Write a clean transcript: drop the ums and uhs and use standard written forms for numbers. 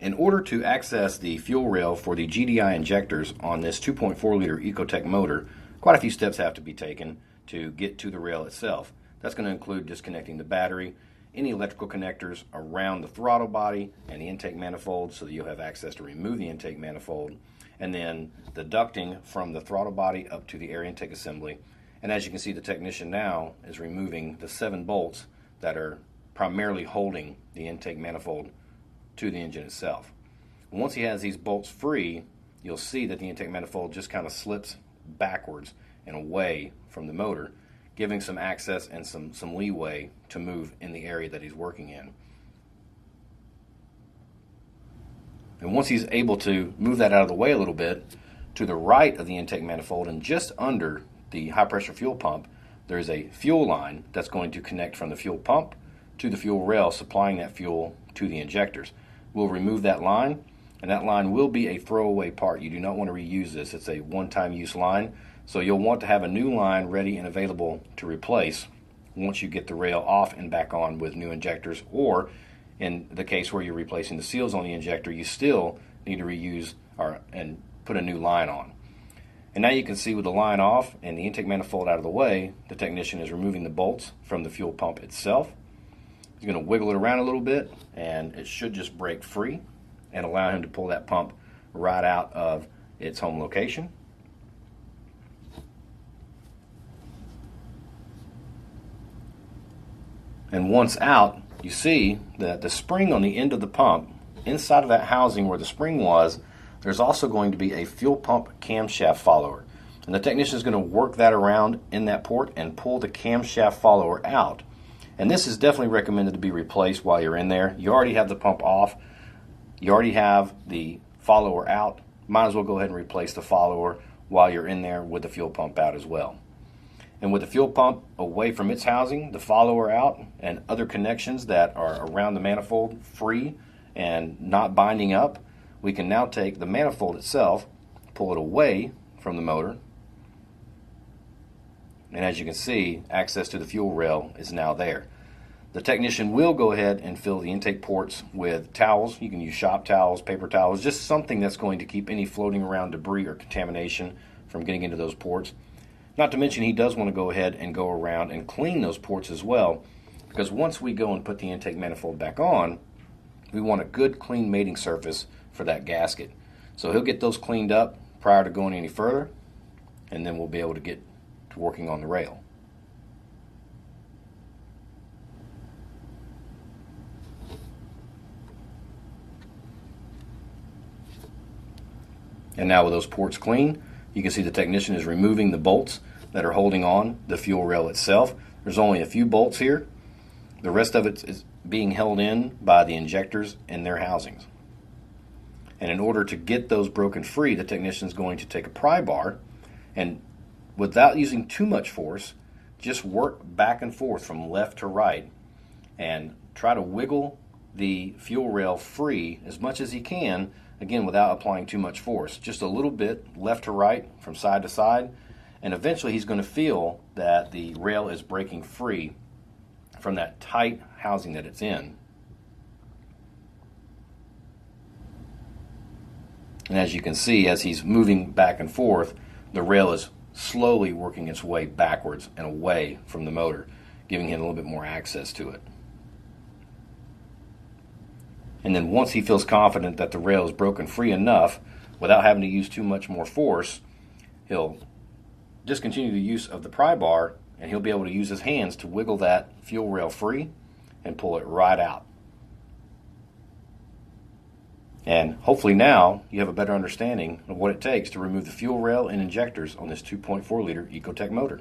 In order to access the fuel rail for the GDI injectors on this 2.4 liter Ecotec motor, quite a few steps have to be taken to get to the rail itself. That's going to include disconnecting the battery, any electrical connectors around the throttle body and the intake manifold so that you'll have access to remove the intake manifold, and then the ducting from the throttle body up to the air intake assembly. And as you can see, the technician now is removing the 7 bolts that are primarily holding the intake manifold to the engine itself. Once he has these bolts free, you'll see that the intake manifold just kind of slips backwards and away from the motor, giving some access and some leeway to move in the area that he's working in. And once he's able to move that out of the way a little bit, to the right of the intake manifold and just under the high pressure fuel pump, there's a fuel line that's going to connect from the fuel pump to the fuel rail, supplying that fuel to the injectors. We'll remove that line, and that line will be a throwaway part. You do not want to reuse this. It's a one-time use line, so you'll want to have a new line ready and available to replace once you get the rail off and back on with new injectors, or in the case where you're replacing the seals on the injector, you still need to reuse and put a new line on. And now you can see with the line off and the intake manifold out of the way, the technician is removing the bolts from the fuel pump itself. He's going to wiggle it around a little bit, and it should just break free and allow him to pull that pump right out of its home location. And once out, you see that the spring on the end of the pump, inside of that housing where the spring was, there's also going to be a fuel pump camshaft follower. And the technician is going to work that around in that port and pull the camshaft follower out. And this is definitely recommended to be replaced while you're in there. You already have the pump off. You already have the follower out. Might as well go ahead and replace the follower while you're in there with the fuel pump out as well. And with the fuel pump away from its housing, the follower out, and other connections that are around the manifold free and not binding up, we can now take the manifold itself, pull it away from the motor, and as you can see, access to the fuel rail is now there. The technician will go ahead and fill the intake ports with towels. You can use shop towels, paper towels, just something that's going to keep any floating around debris or contamination from getting into those ports. Not to mention, he does want to go ahead and go around and clean those ports as well, because once we go and put the intake manifold back on, we want a good clean mating surface for that gasket. So he'll get those cleaned up prior to going any further, and then we'll be able to get to working on the rail. And now with those ports clean, you can see the technician is removing the bolts that are holding on the fuel rail itself. There's only a few bolts here. The rest of it is being held in by the injectors and their housings. And in order to get those broken free, the technician is going to take a pry bar and, without using too much force, just work back and forth from left to right and try to wiggle the fuel rail free as much as he can, again without applying too much force. Just a little bit left to right, from side to side, and eventually he's going to feel that the rail is breaking free from that tight housing that it's in. And as you can see, as he's moving back and forth, the rail is slowly working its way backwards and away from the motor, giving him a little bit more access to it. And then once he feels confident that the rail is broken free enough, without having to use too much more force, he'll discontinue the use of the pry bar, and he'll be able to use his hands to wiggle that fuel rail free and pull it right out. And hopefully now you have a better understanding of what it takes to remove the fuel rail and injectors on this 2.4 liter Ecotec motor.